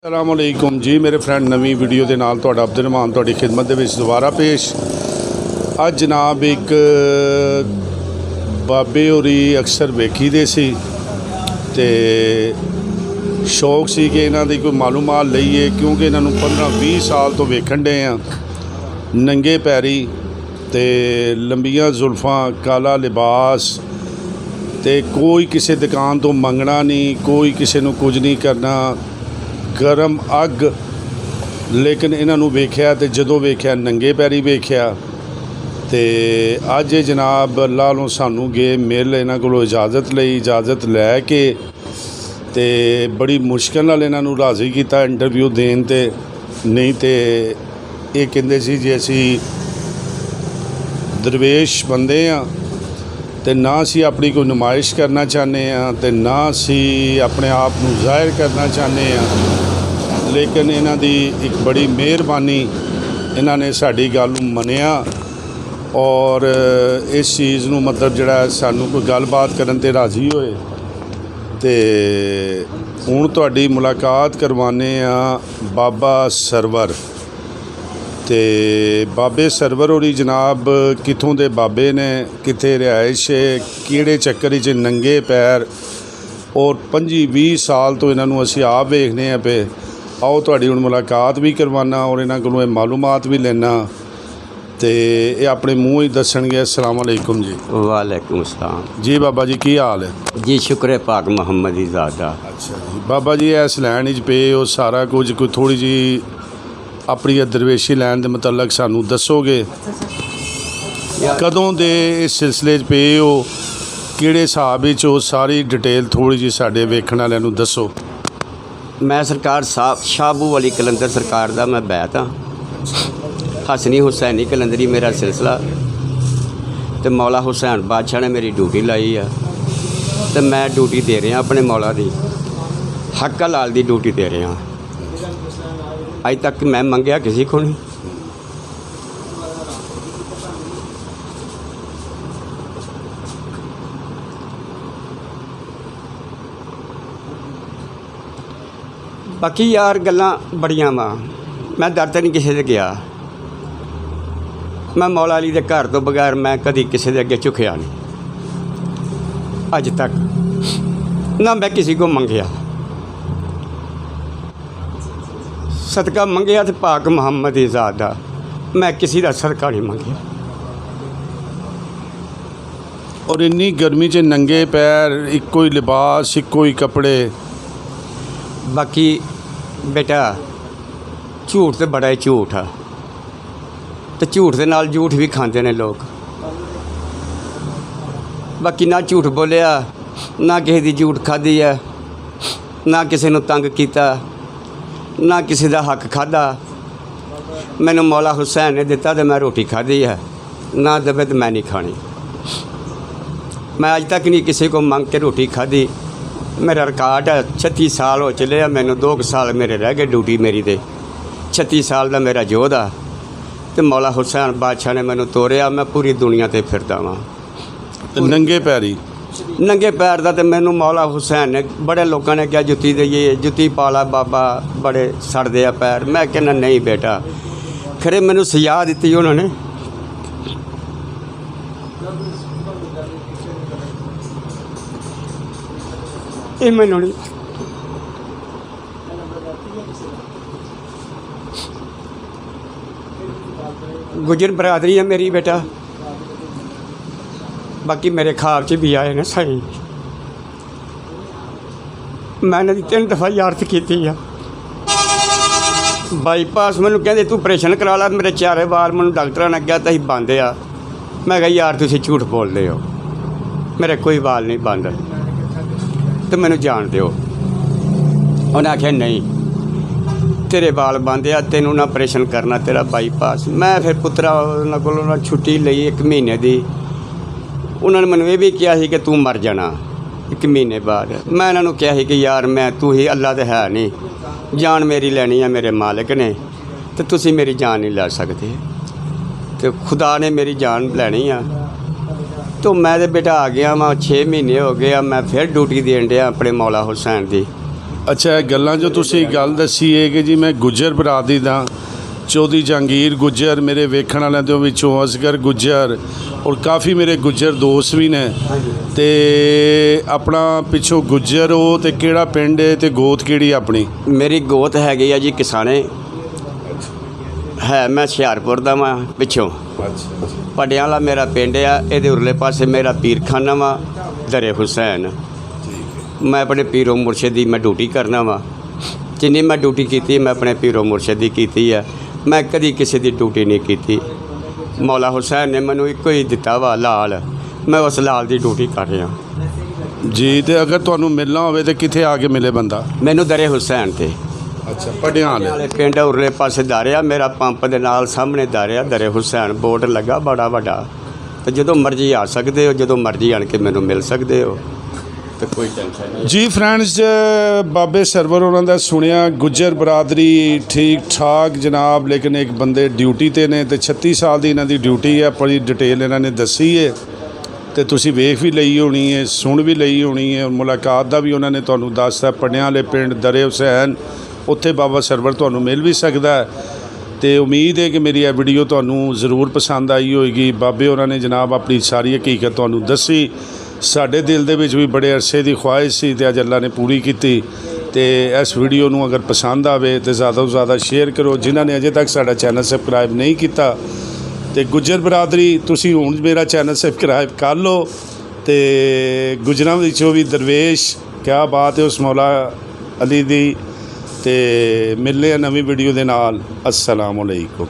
अस्सलामुअलैकुम जी मेरे फ्रेंड नवीं वीडियो के नाल तुहाडा अब्दुल रहमान तुहाडी खिदमत दे विच दोबारा पेश। अज जनाब एक बाबे होरी अक्सर वेखी दे सी ते शौक सी कि इन्हां दी कोई मालूमात लईए, क्योंकि इन्हां नूं 15-20 साल तो वेखण डे आ नंगे पैरी ते लंबियां जुल्फां काला लिबास ते कोई किसी दुकान तो मंगना नहीं, कोई किसी नूं कुछ नहीं करना, गरम अग। लेकिन इन्हों वेख्या तो जदों वेख्या नंगे पैरी वेख्या तो अज जनाब अल्लाह नु सानू गए मिल इन्हों को इजाज़त लई, इजाज़त लैके ते बड़ी मुश्किल नाल इन्हों राज़ी किया इंटरव्यू देन ते। नहीं तो ये कहते सी जी असी दरवेश बंदे हाँ तो ना असी अपनी कोई नुमाइश करना चाहते हैं तो ना असी अपने आप को जाहिर करना चाहते हैं। लेकिन इन्हां दी एक बड़ी मेहरबानी, इन्हां ने साडी गल नूं मन्निया और इस चीज़ नूं मतलब जिहड़ा सानू कोई गलबात करन ते राज़ी होए ते हुण तुहाडी मुलाकात करवाने आ बाबा सरवर ते बाबे सरवर होरी जनाब कित्थों दे बाबे ने, कित्थे रिहाइश है, किहड़े चक्कर च नंगे पैर और 25-20 साल तो इन्हां नूं असीं आप वेखने आ पे। आओ तुहाडी हुण मुलाकात भी करवाना और इन्हां कोलों मालूमात भी लेना ते ये अपने मूँह ही दसणगे। अस्सलाम वालेकुम जी। वालेकुम अस्सलाम जी बाबा जी की हाल है जी? शुक्र है पाक मुहम्मद दी ज़ात दा। अच्छा जी बाबा जी इस लैन च पे हो सारा कुछ, कोई थोड़ी जी अपनी दरवेशी लैन के मतलब सानू दसोगे? कदों दे इस सिलसिले पे हो, किहड़े हिसाब विच हो, सारी डिटेल थोड़ी जी साडे वेखण वालिआं नूं दसो। मैं सरकार साहब शाहबू वाली कलंदर सरकार दा मैं बैत हाँ। हसनी हुसैनी कलंदरी मेरा सिलसिला तो मौला हुसैन बादशाह ने मेरी ड्यूटी लाई है तो मैं ड्यूटी दे रहा अपने मौला दी, हक्का लाल दी ड्यूटी दे रहा। अज तक मैं मंगया किसी को नहीं। बाकी यार गल्लां बड़ियां वा, मैं दर ते नहीं किसी दे गया। मैं मौला अली दे घर तो बगैर मैं कदी किसी दे अगे झुकिया नहीं अज तक, ना मैं किसी को मंगया। सदका मंगया तो पाक मुहम्मद दी ज़ात दा, मैं किसी दा सदका नहीं मंगया। और इन्नी गर्मी च नंगे पैर, इक्को ही लिबास, इक्को ही कपड़े। बाकी बेटा झूठ तो बड़ा ही झूठ है तो झूठ के नाल झूठ भी खाते हैं लोग। बाकी ना झूठ बोलिया, ना किसी की झूठ खाधी है, ना किसी को तंग किया, ना किसी का हक खाधा। मैनू मौला हुसैन ने दिता तो मैं रोटी खाधी है, ना दबे तो मैं नहीं खानी। मैं अज तक नहीं किसी को मंग के रोटी खाधी। मेरा रिकॉर्ड है 36 साल हो चले हैं, मैनू 2 साल मेरे रह गए ड्यूटी मेरी दे। 36 साल का मेरा जोध आ तो मौला हुसैन बादशाह ने मैनू तोड़िया। मैं पूरी दुनिया ते फिरदा वां नंगे पैरी। नंगे पैर दा ते मैनू मौला हुसैन ने, बड़े लोगों ने कहा जुत्ती देइए, जुत्ती पाला बाबा, बड़े सड़दे आ पैर। मैं कहना नहीं बेटा, खरे मैनू सजा दी उन्होंने। ये मैनू नहीं गुजर बरादरी है मेरी बेटा। बाकी मेरे ख्वाब च भी आए ने सही। मैंने 3 दफ़ा यारत की है। बाईपास मैनू कहते तू ऑपरेशन करा ला, मेरे 4 बार मैनू डॉक्टर ने कहा तुसीं बंद आ। मैं कहा यार तुसीं झूठ बोलते हो, मेरे कोई बाल नहीं बंद तो मैनू जान दो। उन्हें आख्या नहीं तेरे बाल बंद आ, तेनू ना ऑपरेशन करना, तेरा बाईपास। मैं फिर पुत्रा उन्होंने को छुट्टी लई 1 महीने की। उन्होंने मैनू ये भी कहा कि तू मर जाना 1 महीने बाद। मैं उन्होंने कहा कि यार मैं तू ही अल्लाह तो है नहीं, जान मेरी लैनी है मेरे मालिक ने, तो तुसी मेरी जान नहीं लै सकते, तो खुदा ने मेरी जान लैनी है। तो मैं तो बेटा आ गया वहाँ 6 महीने हो गया। मैं फिर ड्यूटी देन दिया अपने मौला हुसैन की ਅੱਛਾ, ਇਹ ਗੱਲਾਂ ਜੋ ਤੁਸੀਂ ਗੱਲ ਦੱਸੀ ਹੈ ਕਿ ਜੀ ਮੈਂ ਗੁੱਜਰ ਬਰਾਦਰੀ ਦਾ, ਚੌਧਰੀ ਜਹਾਂਗੀਰ ਗੁੱਜਰ ਮੇਰੇ ਵੇਖਣ ਵਾਲਿਆਂ ਦੇ ਵਿੱਚੋਂ ਅਸਗਰ ਗੁੱਜਰ ਔਰ ਕਾਫੀ ਮੇਰੇ ਗੁੱਜਰ ਦੋਸਤ ਵੀ ਨੇ। ਤੇ ਆਪਣਾ ਪਿੱਛੋਂ ਗੁੱਜਰ ਹੋ ਤੇ ਕਿਹੜਾ ਪਿੰਡ ਹੈ ਤੇ ਗੋਤ ਕਿਹੜੀ ਆਪਣੀ? ਮੇਰੀ ਗੋਤ ਹੈਗੀ ਆ ਜੀ ਕਿਸਾਨੇ ਹੈ, ਮੈਂ ਹੁਸ਼ਿਆਰਪੁਰ ਦਾ ਵਾਂ ਪਿੱਛੋਂ। ਪੱਡਿਆਂ ਵਾਲਾ ਮੇਰਾ ਪਿੰਡ ਆ, ਇਹਦੇ ਉਰਲੇ ਪਾਸੇ ਮੇਰਾ ਪੀਰਖਾਨਾ ਵਾ ਦਰੇ ਹੁਸੈਨ। ਮੈਂ ਆਪਣੇ ਪੀਰੋ ਮੁਰਸ਼ਿਦ ਦੀ ਮੈਂ ਡਿਊਟੀ ਕਰਨਾ ਵਾ। ਜਿੰਨੀ ਮੈਂ ਡਿਊਟੀ ਕੀਤੀ ਮੈਂ ਆਪਣੇ ਪੀਰੋ ਮੁਰਸ਼ਿਦ ਦੀ ਕੀਤੀ ਆ। ਮੈਂ ਕਦੀ ਕਿਸੇ ਦੀ ਡਿਊਟੀ ਨਹੀਂ ਕੀਤੀ। ਮੌਲਾ ਹੁਸੈਨ ਨੇ ਮੈਨੂੰ ਇੱਕੋ ਹੀ ਦਿੱਤਾ ਵਾ ਲਾਲ, ਮੈਂ ਉਸ ਲਾਲ ਦੀ ਡਿਊਟੀ ਕਰ ਰਿਹਾ ਜੀ। ਤੇ ਅਗਰ ਤੁਹਾਨੂੰ ਮਿਲਣਾ ਹੋਵੇ ਤੇ ਕਿੱਥੇ ਆ ਕੇ ਮਿਲੇ ਬੰਦਾ? ਮੈਨੂੰ ਦਰੇ ਹੁਸੈਨ ਤੇ ਅੱਛਾ, ਪੱਡਿਆਂ ਵਾਲੇ ਪਿੰਡ ਉਰਲੇ ਪਾਸੇ ਦਾਰਿਆ, ਮੇਰਾ ਪੰਪ ਦੇ ਨਾਲ ਸਾਹਮਣੇ ਦਾਰਿਆ ਦਰੇ ਹੁਸੈਨ ਬੋਰਡ ਲੱਗਾ ਬੜਾ ਵੱਡਾ। ਤੇ ਜਦੋਂ ਮਰਜ਼ੀ ਆ ਸਕਦੇ ਹੋ, ਜਦੋਂ ਮਰਜ਼ੀ ਆਣ ਕੇ ਮੈਨੂੰ ਮਿਲ ਸਕਦੇ ਹੋ, ਤੇ ਕੋਈ ਟੈਨਸ਼ਨ ਨਹੀਂ ਜੀ। ਫਰੈਂਡਸ, ਬਾਬੇ ਸਰਵਰ ਉਹਨਾਂ ਦਾ ਸੁਣਿਆ ਗੁੱਜਰ ਬਰਾਦਰੀ ਠੀਕ ਠਾਕ ਜਨਾਬ, ਲੇਕਿਨ ਇੱਕ ਬੰਦੇ ਡਿਊਟੀ ਤੇ ਨੇ ਤੇ 36 ਸਾਲ ਦੀ ਇਹਨਾਂ ਦੀ ਡਿਊਟੀ ਹੈ। ਬੜੀ ਡਿਟੇਲ ਇਹਨਾਂ ਨੇ ਦੱਸੀ ਹੈ ਤੇ ਤੁਸੀਂ ਵੇਖ ਵੀ ਲਈ ਹੋਣੀ ਹੈ, ਸੁਣ ਵੀ ਲਈ ਹੋਣੀ ਹੈ। ਮੁਲਾਕਾਤ ਦਾ ਵੀ ਉਹਨਾਂ ਨੇ ਤੁਹਾਨੂੰ ਦੱਸਤਾ। ਪੱਡਿਆਂ ਵਾਲੇ ਪਿੰਡ ਦਰੇ ਹੁਸੈਨ, ਉੱਥੇ ਬਾਬਾ ਸਰਵਰ ਤੁਹਾਨੂੰ ਮਿਲ ਵੀ ਸਕਦਾ ਹੈ। ਤੇ ਉਮੀਦ ਹੈ ਕਿ ਮੇਰੀ ਇਹ ਵੀਡੀਓ ਤੁਹਾਨੂੰ ਜ਼ਰੂਰ ਪਸੰਦ ਆਈ ਹੋਏਗੀ। ਬਾਬੇ ਉਹਨਾਂ ਨੇ ਜਨਾਬ ਆਪਣੀ ਸਾਰੀ ਹਕੀਕਤ ਤੁਹਾਨੂੰ ਦੱਸੀ। ਸਾਡੇ ਦਿਲ ਦੇ ਵਿੱਚ ਵੀ ਬੜੇ ਅਰਸੇ ਦੀ ਖੁਆਇਸ਼ ਸੀ ਤੇ ਅੱਜ ਅੱਲਾ ਨੇ ਪੂਰੀ ਕੀਤੀ। ਤੇ ਇਸ ਵੀਡੀਓ ਨੂੰ ਅਗਰ ਪਸੰਦ ਆਵੇ ਤੇ ਜ਼ਿਆਦਾ ਤੋਂ ਜ਼ਿਆਦਾ ਸ਼ੇਅਰ ਕਰੋ। ਜਿਨ੍ਹਾਂ ਨੇ ਅਜੇ ਤੱਕ ਸਾਡਾ ਚੈਨਲ ਸਬਸਕ੍ਰਾਈਬ ਨਹੀਂ ਕੀਤਾ ਤੇ ਗੁੱਜਰ ਬਰਾਦਰੀ, ਤੁਸੀਂ ਹੁਣ ਮੇਰਾ ਚੈਨਲ ਸਬਸਕ੍ਰਾਈਬ ਕਰ ਲਓ। ਤੇ ਗੁੱਜਰਾਂ ਵਿੱਚੋਂ ਵੀ ਦਰਵੇਸ਼, ਕਿਆ ਬਾਤ ਹੈ ਉਸ ਮੌਲਾ ਅਲੀ ਦੀ। ਤੇ ਮਿਲਦੇ ਹਾਂ ਨਵੀਂ ਵੀਡੀਓ ਦੇ ਨਾਲ। ਅਸਲਾਮ ਅਲੈਕੁਮ।